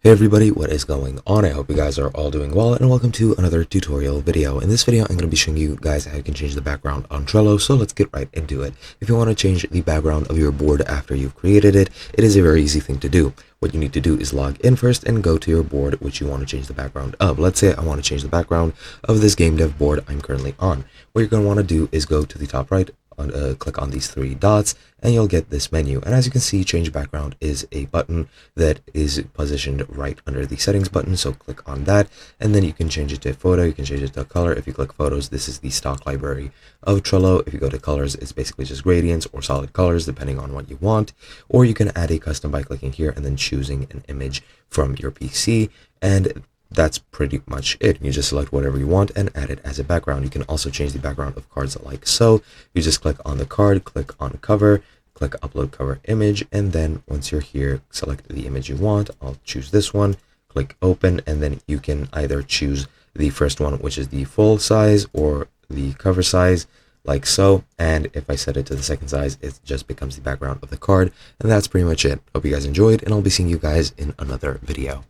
Hey everybody, what is going on? I hope you guys are all doing well, and welcome to another tutorial video. In this video, I'm going to be showing you guys how you can change the background on Trello, so let's get right into it. If you want to change the background of your board after you've created it, it is a very easy thing to do. What you need to do is log in first and go to your board which you want to change the background of. Let's say I want to change the background of this game dev board I'm currently on. What you're going to want to do is go to the top right, click on these three dots, and you'll get this menu. And as you can see, change background is a button that is positioned right under the settings button, so click on that, and then you can change it to photo, you can change it to color. If you click photos, this is the stock library of Trello. If you go to colors, it's basically just gradients or solid colors depending on what you want, or you can add a custom by clicking here and then choosing an image from your PC, and that's pretty much it. You just select whatever you want and add it as a background. You can also change the background of cards like so. You just click on the card, click on cover, click upload cover image, and then once you're here, select the image you want. I'll choose this one, click open, and then you can either choose the first one, which is the full size, or the cover size, like so. And if I set it to the second size, it just becomes the background of the card. And that's pretty much it. Hope you guys enjoyed, and I'll be seeing you guys in another video.